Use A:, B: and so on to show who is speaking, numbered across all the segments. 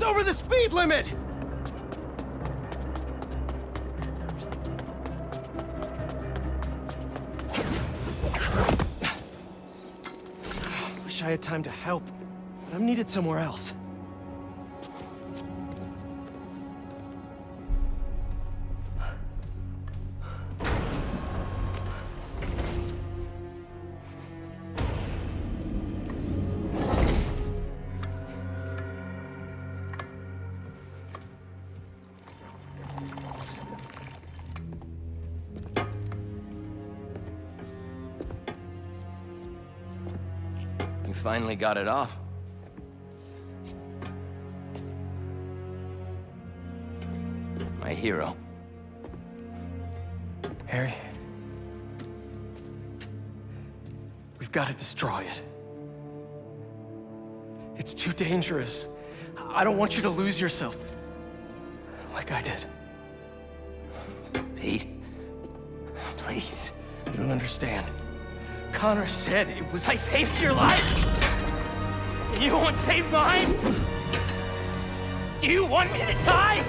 A: It's over the speed limit! Wish I had time to help, but I'm needed somewhere else.
B: You finally got it off. My hero.
A: Harry, we've got to destroy it. It's too dangerous. I don't want you to lose yourself. Like I did.
B: Pete, please.
A: You don't understand. Connor said it was...
B: I saved your life! You won't save mine? Do you want me to die?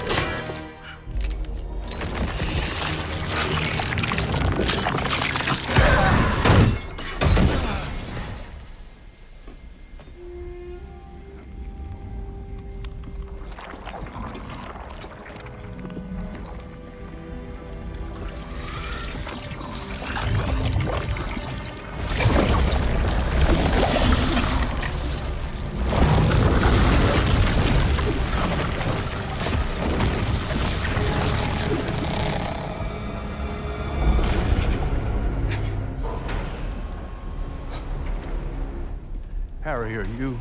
C: Harry, are you...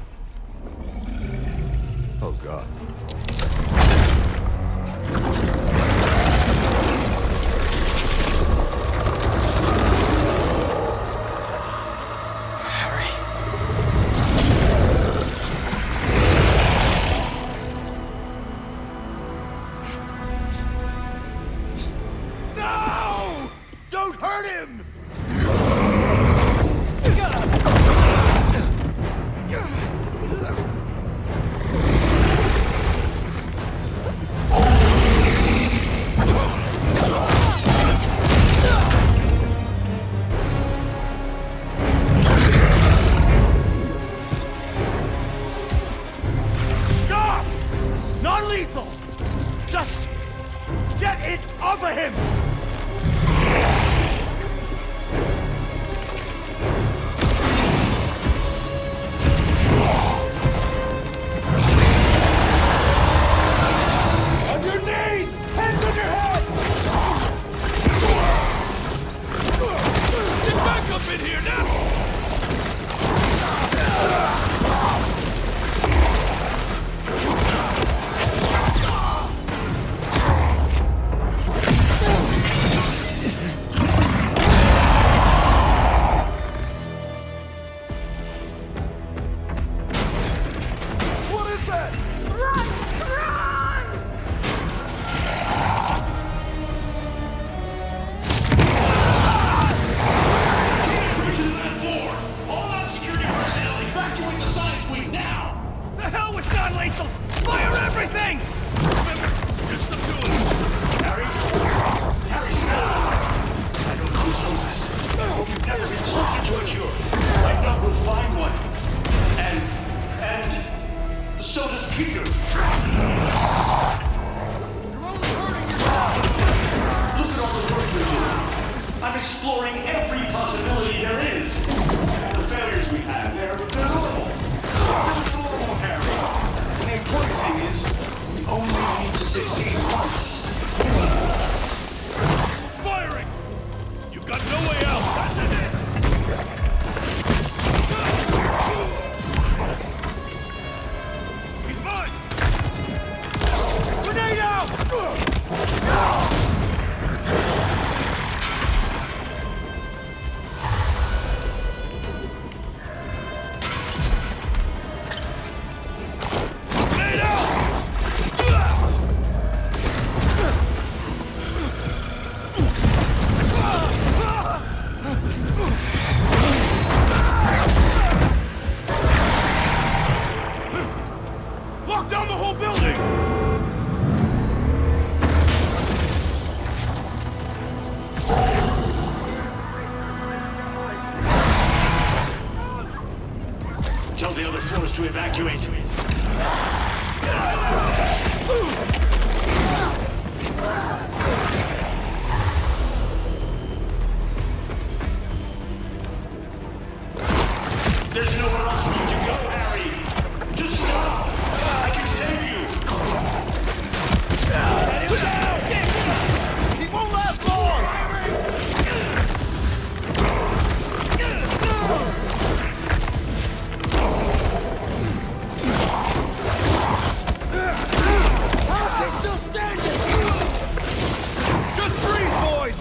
C: Oh, God.
A: Harry.
C: No! Don't hurt him!
D: Tell the other floors to evacuate. There's nowhere else for you to go, Harry. Just stop. I can save you.
C: He won't last long! They're still standing! Just breathe, boys!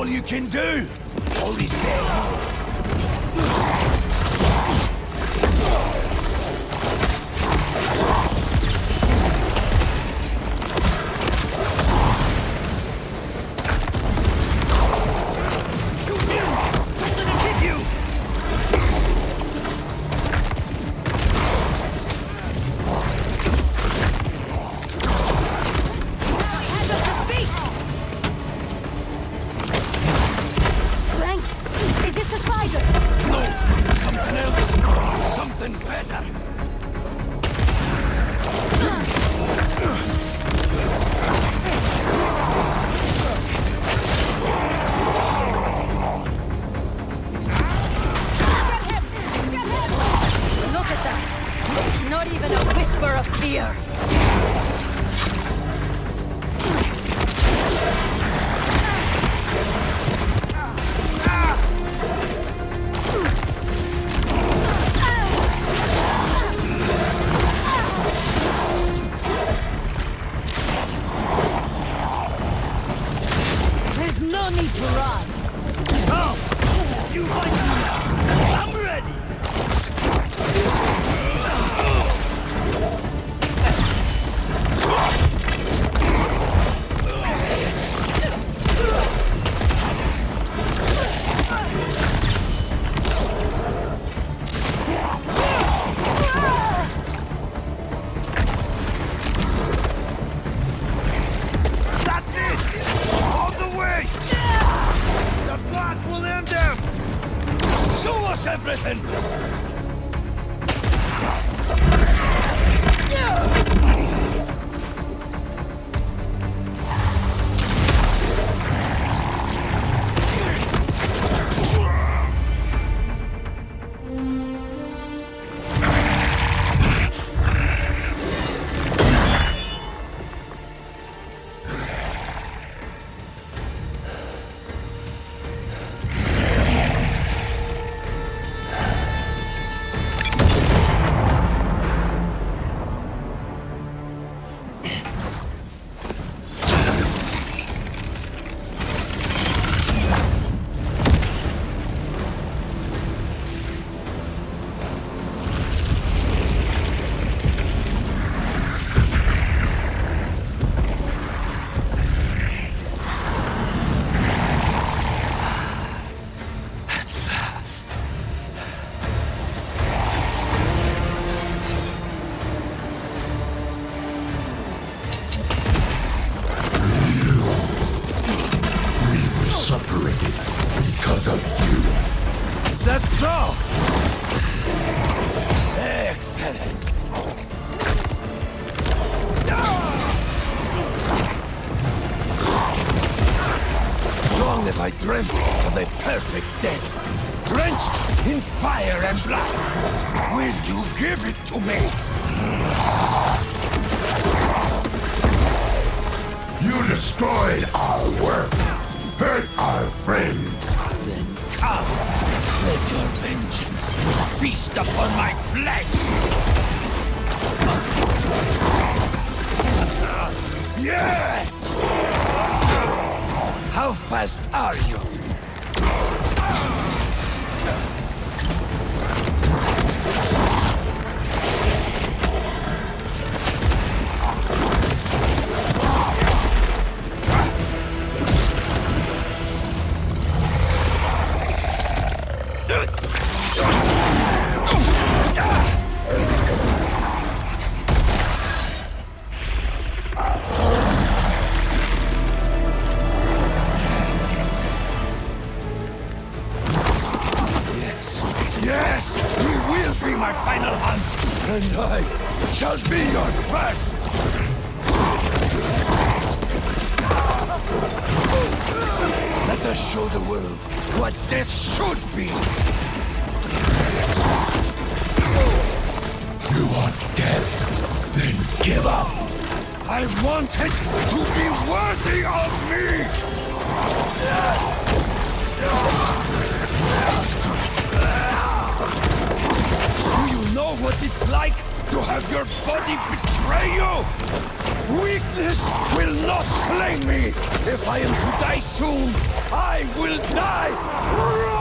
C: all you can do? All these days. I dreamt of a perfect death, drenched in fire and blood. Will you give it to me?
E: You destroyed our work, hurt our friends.
C: Then come, let your vengeance feast upon my flesh. Yes! How fast are you? And I shall be your first! Let us show the world what death should be!
E: You want death? Then give up!
C: I want it to be worthy of me! Do you know what it's like to have your body betray you? Weakness will not claim me! If I am to die soon, I will die roaring!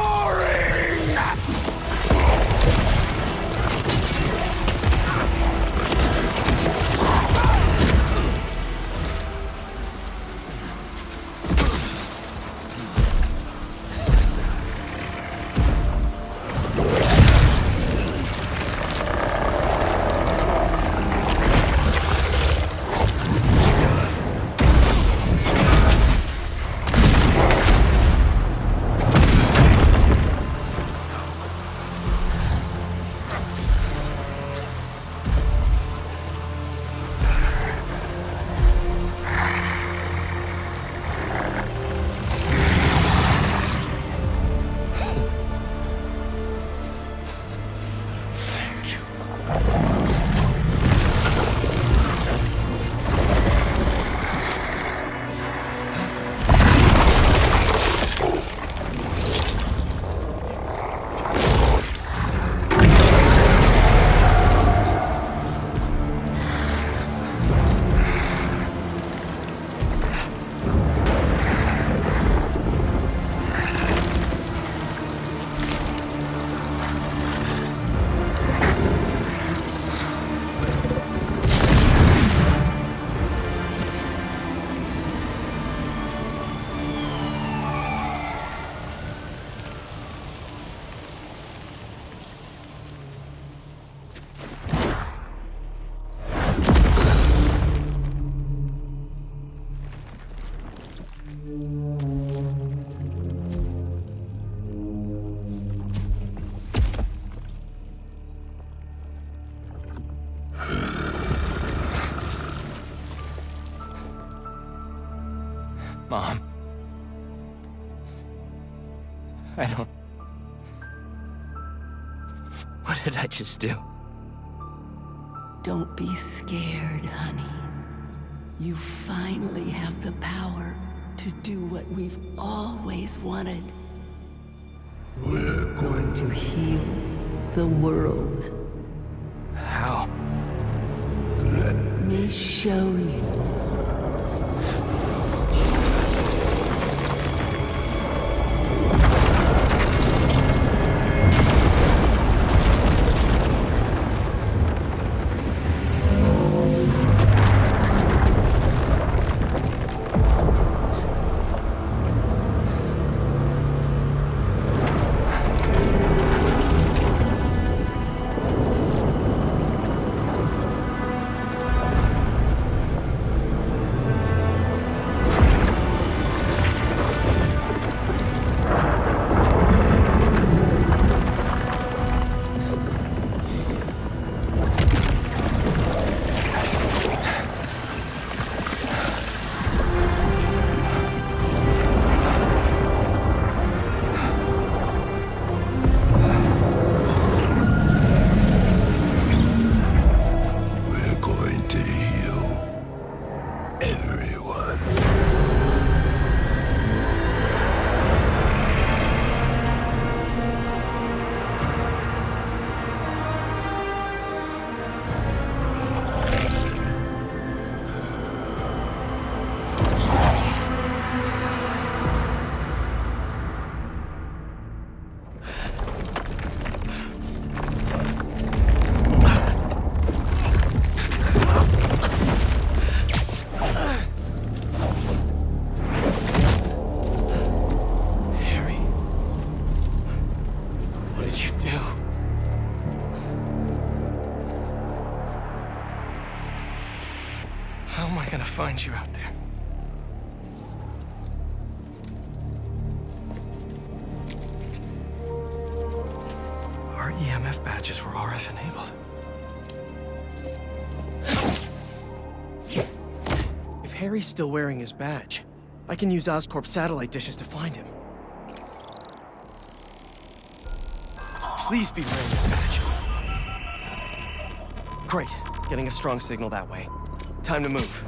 A: Mom. I don't... What did I just do?
F: Don't be scared, honey. You finally have the power to do what we've always wanted.
E: We're going
F: To heal the world.
A: How?
E: let
F: Let me show you.
E: we're going to heal everyone.
A: Harry. What did you do? How am I gonna find you out there? Our EMF badges were RF enabled. If Harry's still wearing his badge, I can use Oscorp's satellite dishes to find him. Please be wearing his badge. Great. Getting a strong signal that way. Time to move.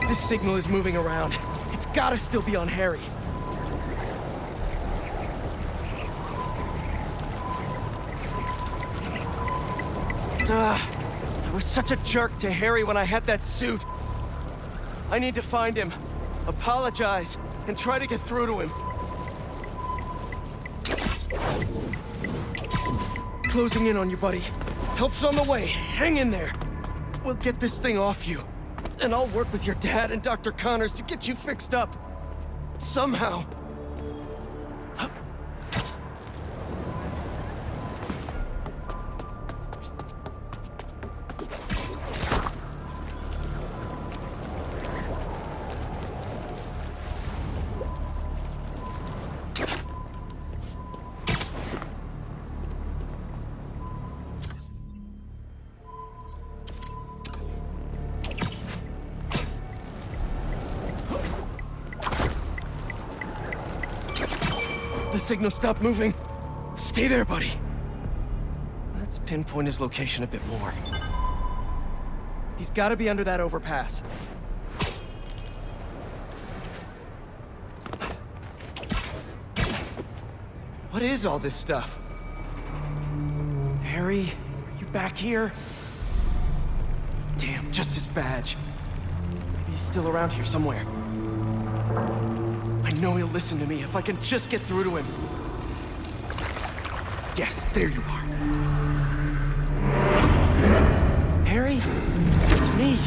A: This signal is moving around. It's gotta still be on Harry. I was such a jerk to Harry when I had that suit. I need to find him, apologize, and try to get through to him. Closing in on you, buddy. Help's on the way. Hang in there. We'll get this thing off you. And I'll work with your dad and Dr. Connors to get you fixed up. Somehow. The signal stopped moving. Stay there, buddy. Let's pinpoint his location a bit more. He's gotta be under that overpass. What is all this stuff? Harry, are you back here? Damn, just his badge. Maybe he's still around here somewhere. I know he'll listen to me if I can just get through to him. Yes, there you are. Harry? It's me.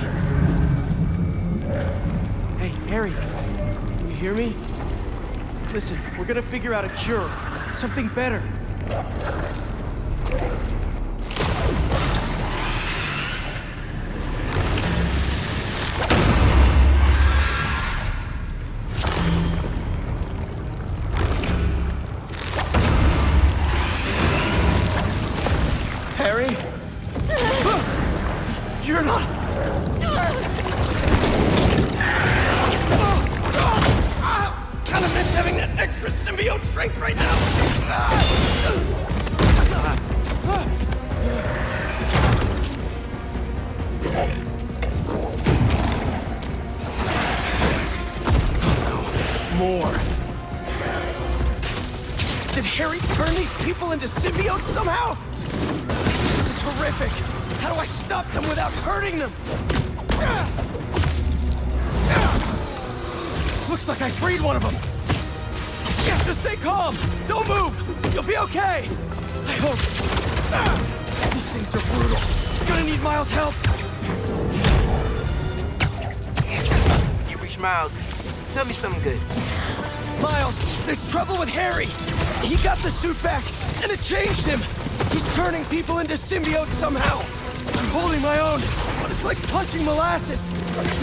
A: Hey, Harry. Can you hear me? Listen, we're gonna figure out a cure. Something better. Harry? You're not... Kinda miss having that extra symbiote strength right now. More. Did Harry turn these people into symbiotes somehow? This is horrific. How do I stop them without hurting them? Looks like I freed one of them. You have to stay calm. Don't move. You'll be okay. I hope. These things are brutal. Gonna need Miles' help.
G: You reach Miles. Tell me something good.
A: Miles, there's trouble with Harry. He got the suit back, and it changed him. He's turning people into symbiotes somehow. I'm holding my own, but it's like punching molasses.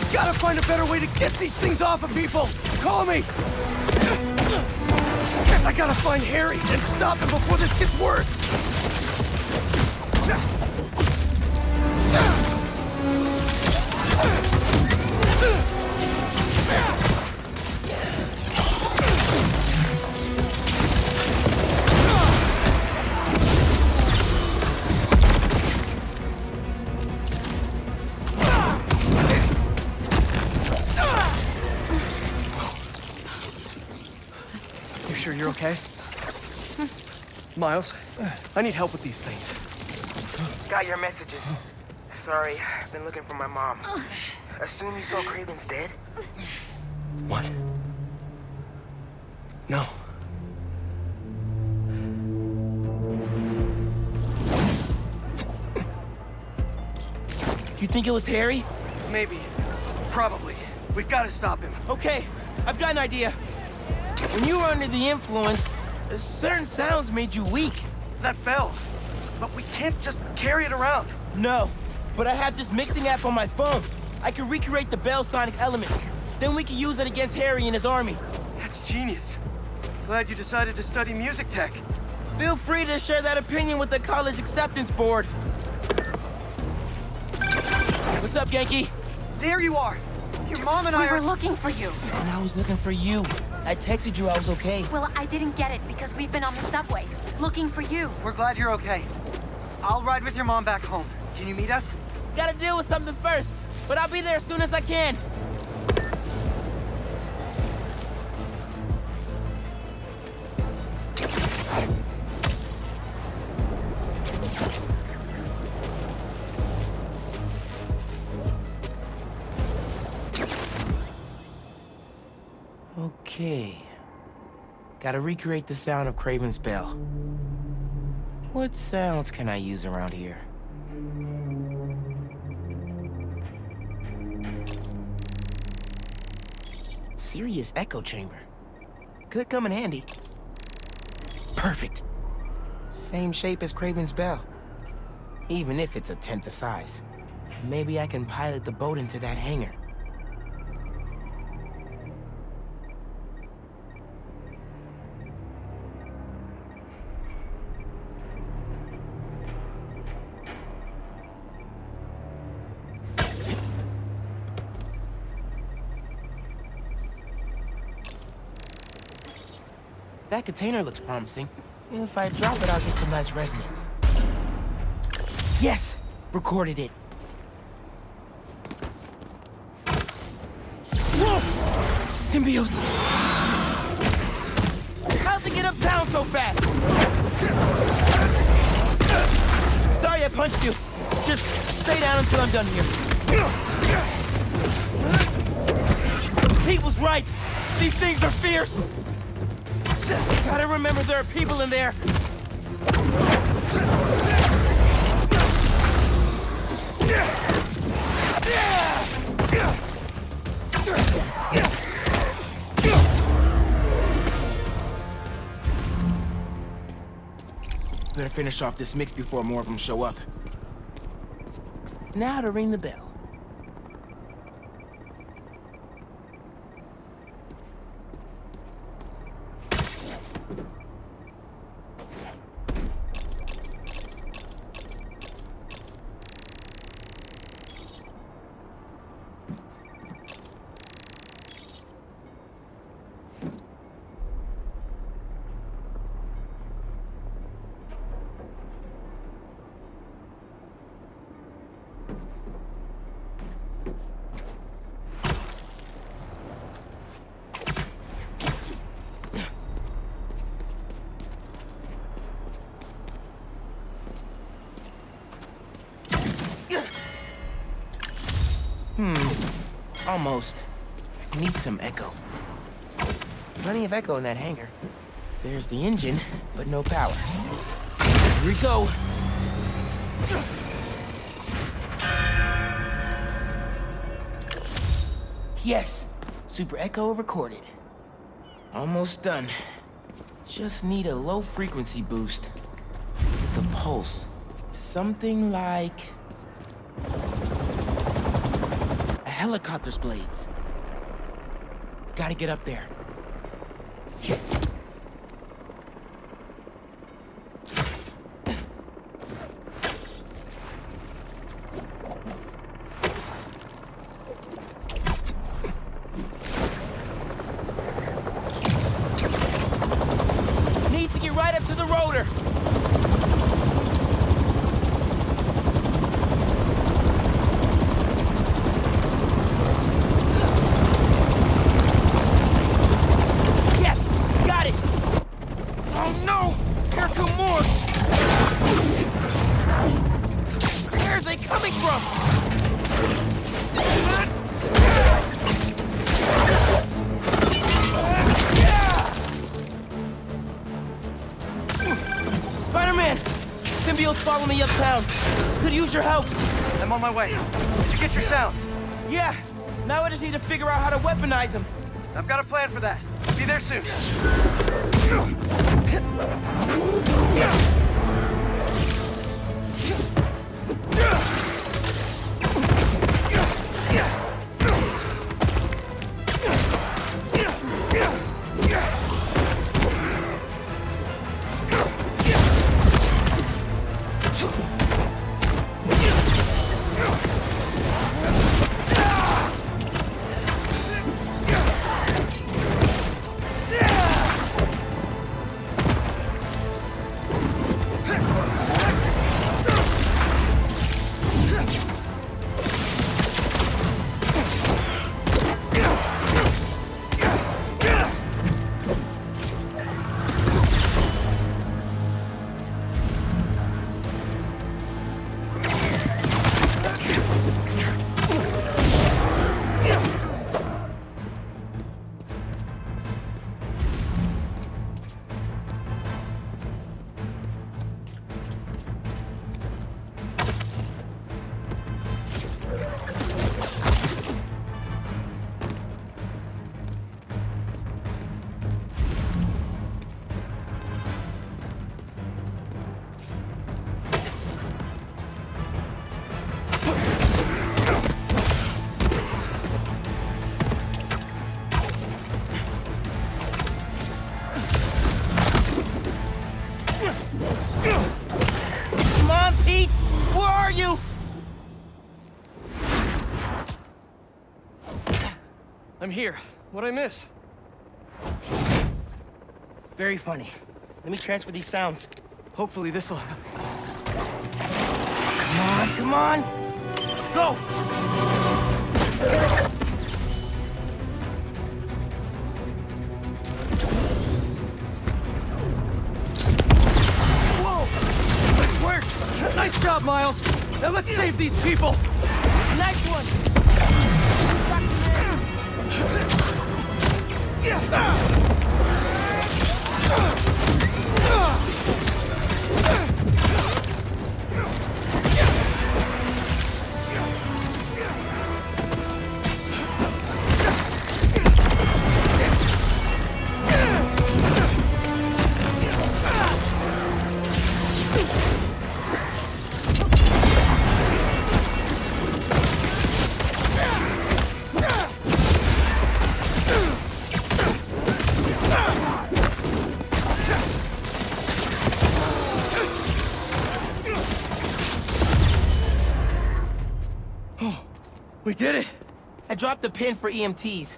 A: You gotta find a better way to get these things off of people. Call me. Guess I gotta find Harry and stop him before this gets worse. Sure you're okay? Miles, I need help with these things.
G: Got your messages. Sorry, I've been looking for my mom. Assume you saw Craven's dead?
A: What? No.
B: You think it was Harry?
A: Maybe. Probably. We've got to stop him.
B: Okay, I've got an idea. When you were under the influence, certain sounds made you weak.
A: That bell. But we can't just carry it around.
B: No, but I have this mixing app on my phone. I can recreate the bell sonic elements. Then we can use it against Harry and his army.
A: That's genius. Glad you decided to study music tech.
B: Feel free to share that opinion with the college acceptance board. What's up, Genki?
A: There you are. Your mom and I
H: We were looking for you.
B: And I was looking for you. I texted you I was okay.
H: Well, I didn't get it because we've been on the subway, looking for you.
I: We're glad you're okay. I'll ride with your mom back home. Can you meet us?
B: Gotta deal with something first, but I'll be there as soon as I can. Okay. Gotta recreate the sound of Kraven's bell. What sounds can I use around here? Serious echo chamber. Could come in handy. Perfect. Same shape as Kraven's bell. Even if it's a tenth the size. Maybe I can pilot the boat into that hangar. That container looks promising. If I drop it, I'll get some nice resonance. Yes! Recorded it. Whoa! Symbiotes! How'd they get uptown so fast? Sorry I punched you. Just stay down until I'm done here. Pete was right. These things are fierce. Gotta remember there are people in there. Better finish off this mix before more of them show up. Now to ring the bell. Almost. Need some echo. Plenty of echo in that hangar. There's the engine, but no power. Here we go. Yes, super echo recorded. Almost done. Just need a low frequency boost. The pulse. Something like helicopter's blades. Gotta get up there. Need to get right up to the rotor. Follow me uptown. Could use your help.
I: I'm on my way. Did you get your sound?
B: Yeah. Now I just need to figure out how to weaponize them.
I: I've got a plan for that. Be there soon.
B: are you?
A: I'm here. What'd I miss?
B: Very funny. Let me transfer these sounds.
A: Hopefully this'll...
B: Come on! Go!
A: Whoa! That worked! Nice job, Miles! Now let's save these people!
B: Nice one!
A: We did it!
B: I dropped a pin for EMTs.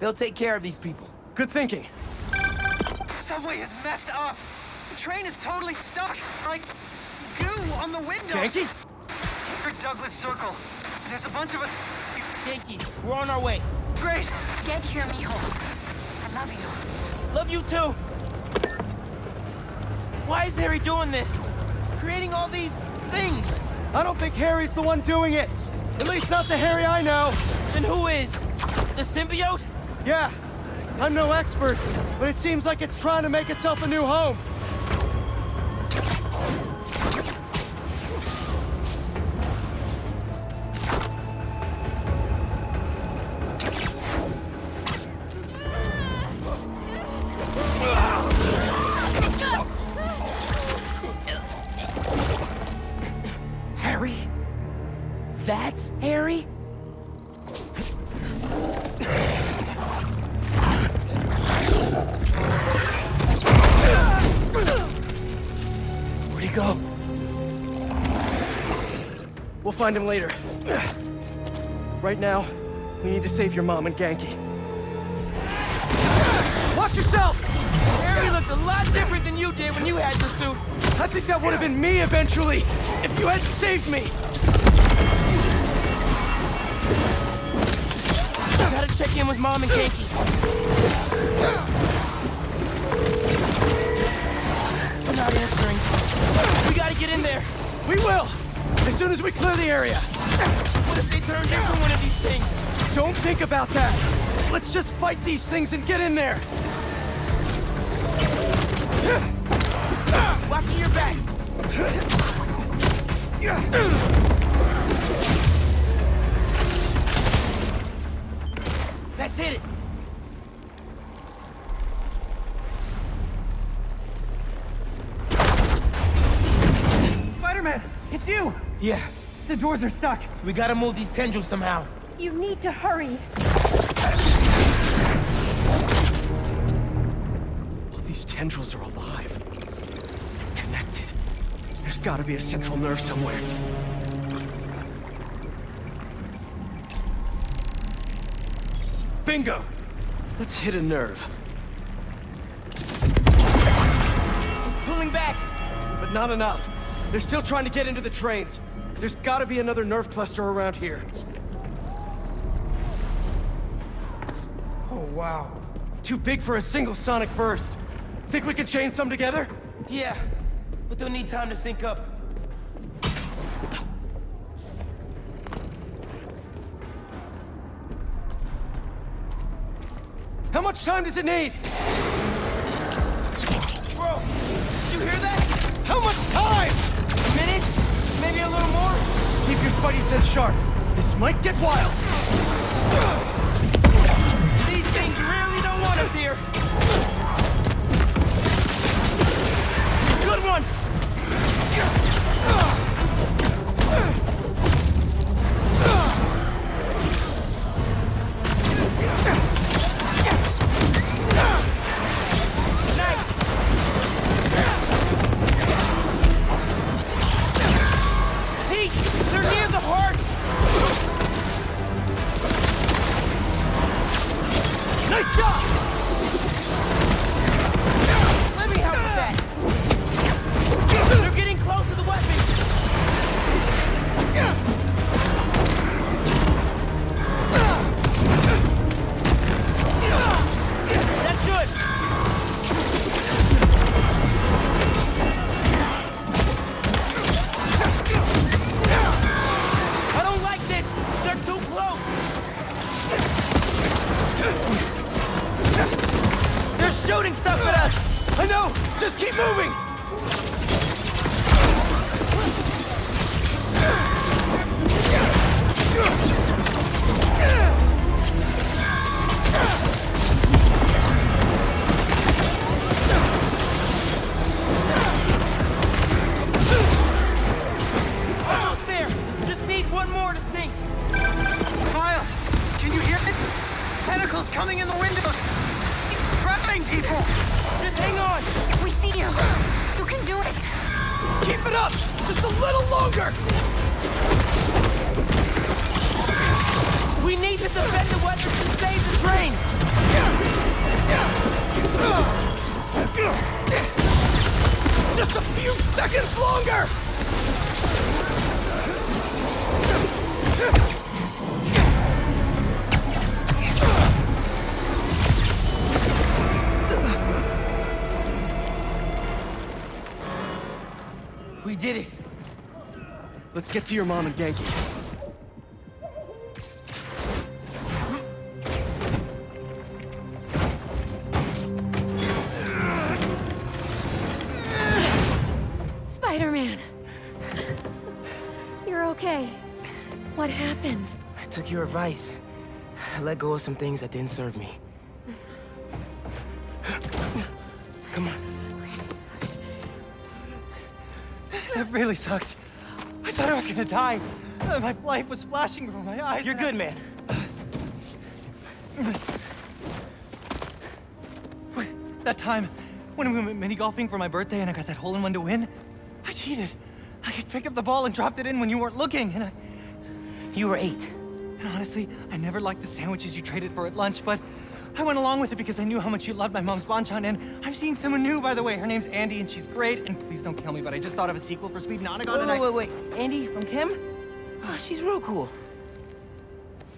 B: They'll take care of these people.
A: Good thinking.
I: Subway is messed up. The train is totally stuck. Like goo on the windows.
A: Yankee?
I: Rick Douglas Circle. There's a bunch of us.
B: Yankee, we're on our way.
I: Great.
H: Get here, mijo. I love you.
B: Love you too. Why is Harry doing this? Creating all these things?
A: I don't think Harry's the one doing it. At least not the Harry I know.
B: Then who is? The symbiote?
A: Yeah, I'm no expert, but it seems like it's trying to make itself a new home.
B: Harry? That's Harry?
A: Where'd he go? We'll find him later. Right now, we need to save your mom and Genki. Watch yourself!
B: Harry looked a lot different than you did when you had the suit.
A: I think that would have been me eventually, if you hadn't saved me!
B: Gotta check in with Mom and Genki. They're not answering. We gotta get in there.
A: We will! As soon as we clear the area!
B: What if they turned into one of these things?
A: Don't think about that! Let's just fight these things and get in there!
B: Watching your back. That's it.
I: Spider-Man, it's you.
B: Yeah,
I: The doors are stuck.
B: we gotta move these tendrils somehow.
H: You need to hurry.
A: All these tendrils are alive. Connected. There's gotta be a central nerve somewhere. Bingo! Let's hit a nerve.
B: It's pulling back.
A: But not enough. They're still trying to get into the trains. There's gotta be another nerve cluster around here. Oh, wow. Too big for a single sonic burst. Think we can chain some together?
B: Yeah, but they'll need time to sync up.
A: How much time does it need?
B: Bro, you hear that?
A: How much time?
B: A minute? Maybe a little more?
A: Keep your spidey sense sharp. This might get wild.
B: These things really don't want us here. Good one! Pete!
I: coming in the wind of us. He's grabbing people.
A: Just hang on!
H: We see you. You can do it.
A: Keep it up! Just a little longer!
B: We need to defend the weapons and save the train!
A: Just a few seconds longer!
B: We did it.
A: Let's get to your mom and Genki.
J: Spider-Man. You're okay. What happened?
B: I took your advice. I let go of some things that didn't serve me. Come on.
I: That really sucked. I thought I was gonna die. My life was flashing before my eyes.
B: You're good, man.
I: That time, when we went mini-golfing for my birthday and I got that hole-in-one to win, I cheated. I picked up the ball and dropped it in when you weren't looking, and
B: You were 8.
I: And honestly, I never liked the sandwiches you traded for at lunch, but I went along with it because I knew how much you loved my mom's banchan, and I'm seeing someone new, by the way. Her name's Andy, and she's great, and please don't kill me, but I just thought of a sequel for Speed Nonagon, and
B: Wait. Andy from Kim? Oh, she's real cool.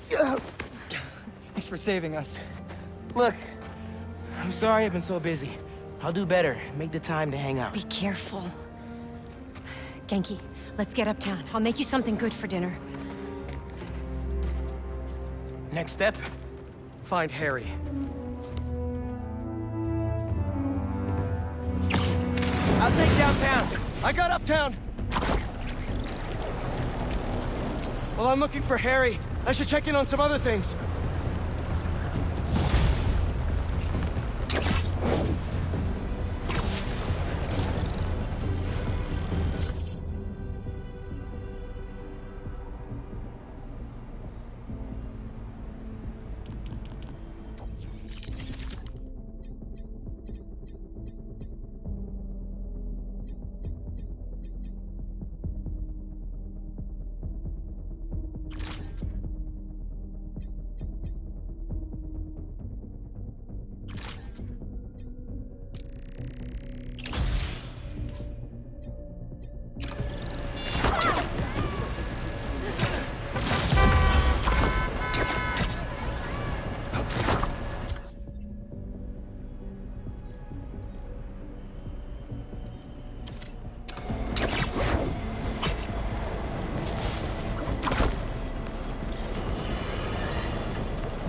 I: Thanks for saving us.
B: Look, I'm sorry I've been so busy. I'll do better. Make the time to hang out.
J: Be careful. Genki, let's get uptown. I'll make you something good for dinner.
A: Next step, find Harry.
B: I'll take downtown.
A: I got uptown! Well, I'm looking for Harry. I should check in on some other things.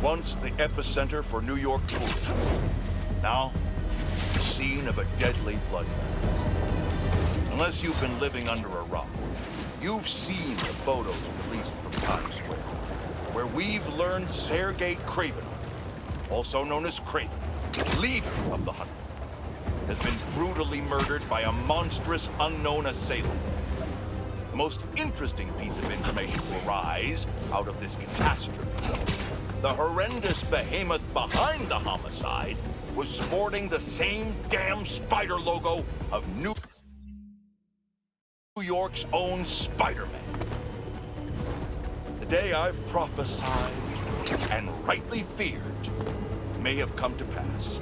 C: Once the epicenter for New York tourism. Now, the scene of a deadly bloodbath. Unless you've been living under a rock, you've seen the photos released from Times Square, where we've learned Sergei Kraven, also known as Kraven, leader of the Hunt, has been brutally murdered by a monstrous unknown assailant. The most interesting piece of information to arise out of this catastrophe: the horrendous behemoth behind the homicide was sporting the same damn spider logo of New York's own Spider-Man. The day I've prophesied and rightly feared may have come to pass.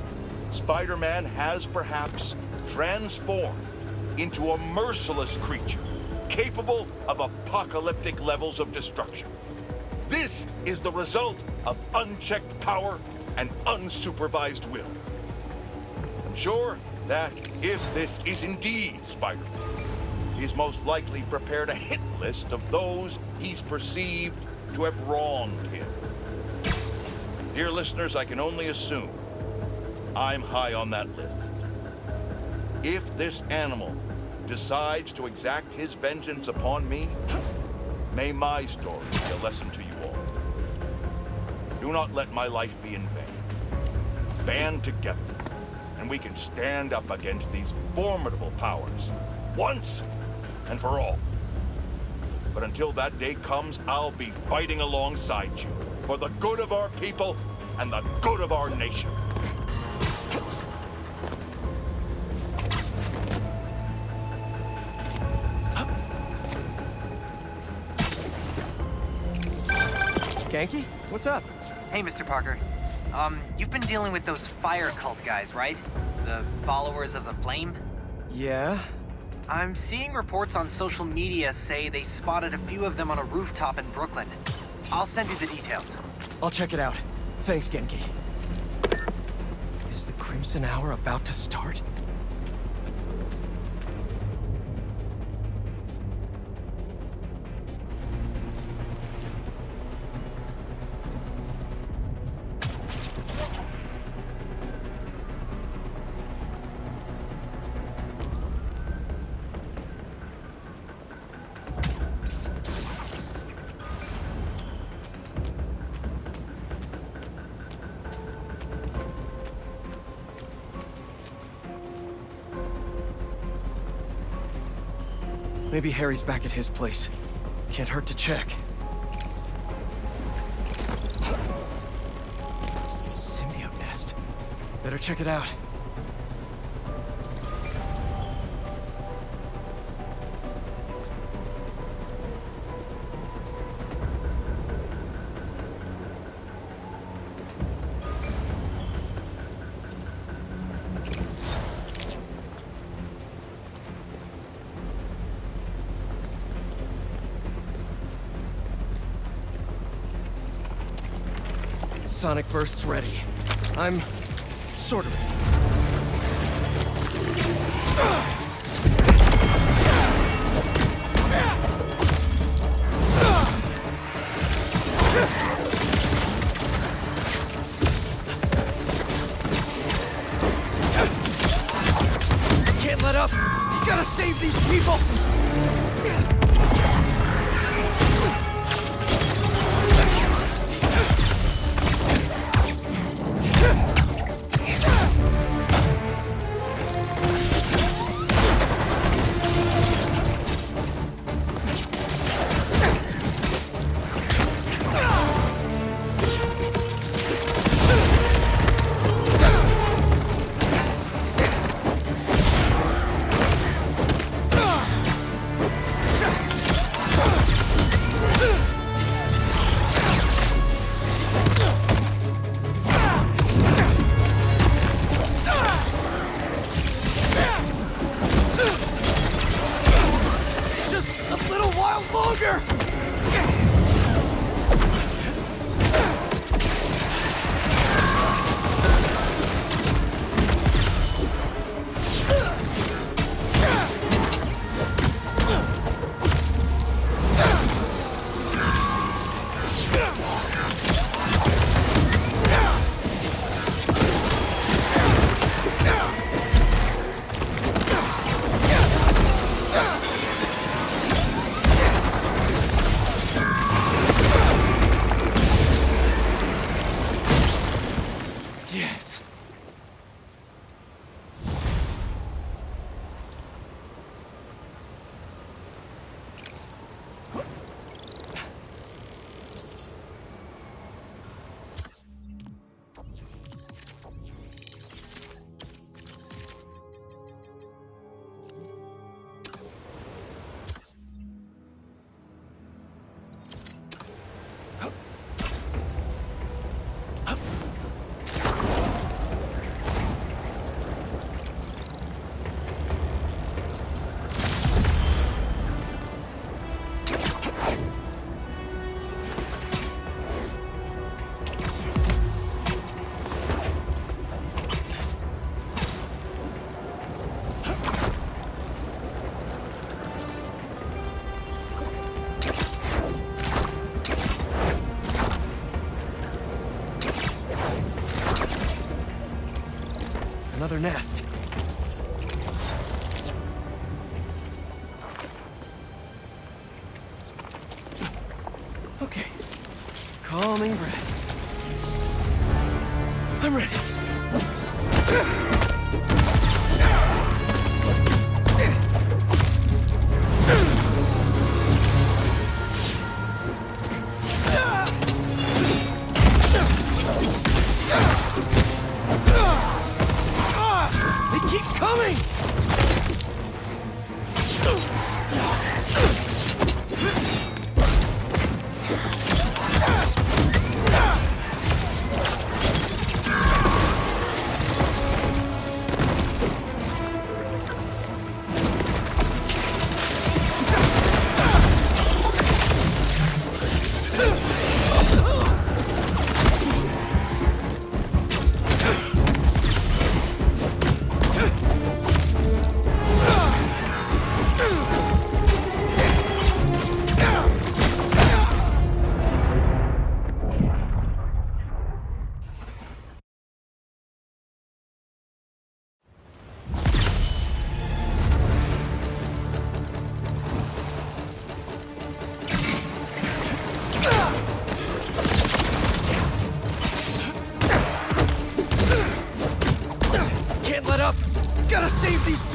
C: Spider-Man has perhaps transformed into a merciless creature capable of apocalyptic levels of destruction. This is the result of unchecked power and unsupervised will. I'm sure that if this is indeed Spider-Man, he's most likely prepared a hit list of those he's perceived to have wronged him. Dear listeners, I can only assume I'm high on that list. If this animal decides to exact his vengeance upon me, may my story be a lesson to you all. Do not let my life be in vain. Band together, and we can stand up against these formidable powers, once and for all. But until that day comes, I'll be fighting alongside you, for the good of our people and the good of our nation.
A: Genki? What's up?
K: Hey, Mr. Parker. You've been dealing with those fire cult guys, right? The followers of the flame?
A: Yeah?
K: I'm seeing reports on social media say they spotted a few of them on a rooftop in Brooklyn. I'll send you the details.
A: I'll check it out. Thanks, Genki. Is the Crimson Hour about to start? Maybe Harry's back at his place. Can't hurt to check. Symbiote nest. Better check it out. Sonic burst's ready. I'm sort of. Can't let up. Gotta save these people. Another nest. Okay. Calming breath. I'm ready.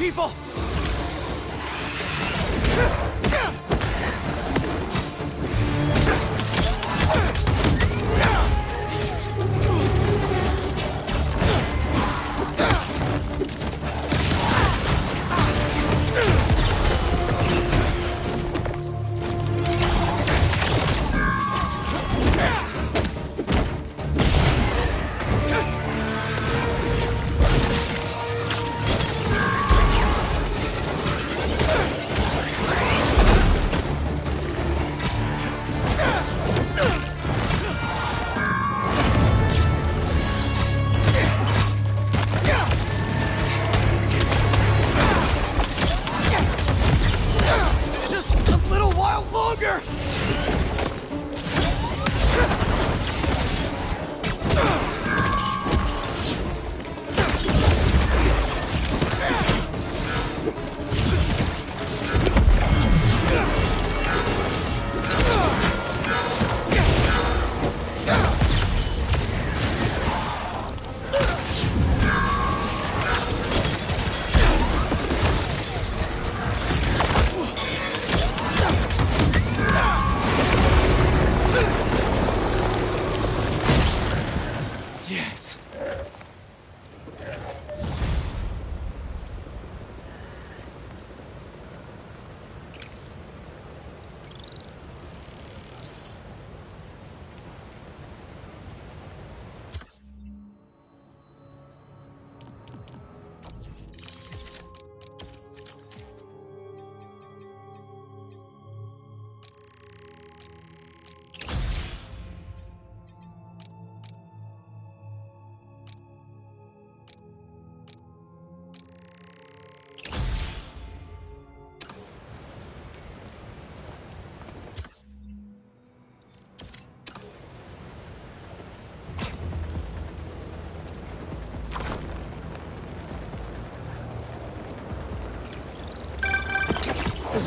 A: people!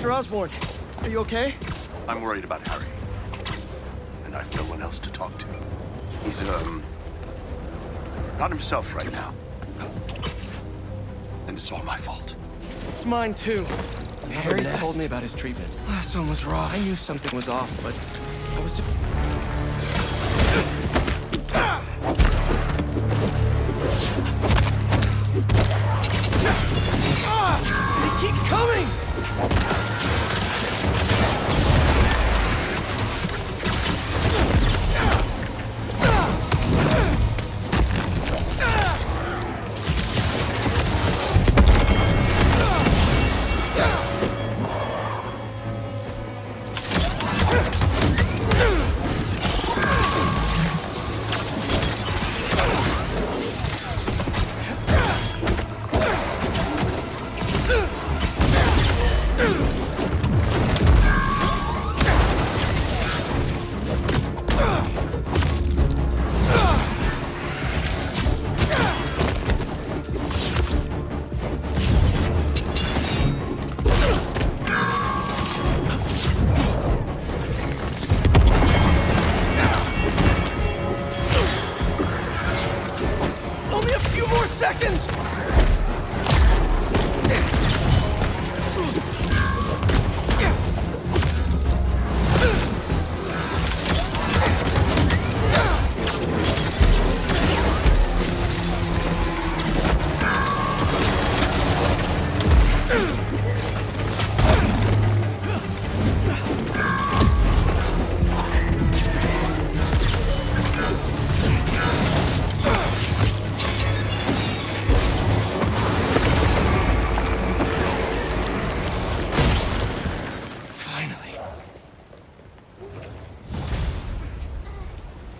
L: Mr. Osborn, are you okay?
E: I'm worried about Harry. And I've no one else to talk to. He's, not himself right now. And it's all my fault.
L: It's mine, too. Harry told me about his treatment.
A: Last one was rough.
L: I knew something was off, but I was just...
A: They keep coming! Seconds!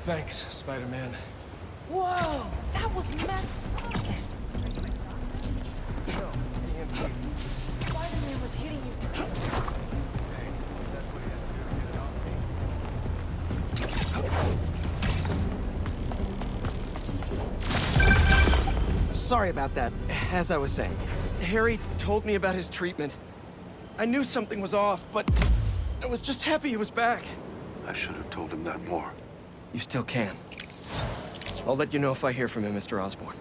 A: Thanks, Spider-Man.
M: Whoa! That was mad. Spider-Man was hitting you.
L: Sorry about that. As I was saying, Harry told me about his treatment. I knew something was off, but I was just happy he was back.
E: I should have told him that more.
L: You still can. I'll let you know if I hear from him, Mr. Osborn.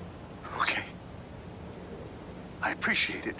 E: Okay. I appreciate it.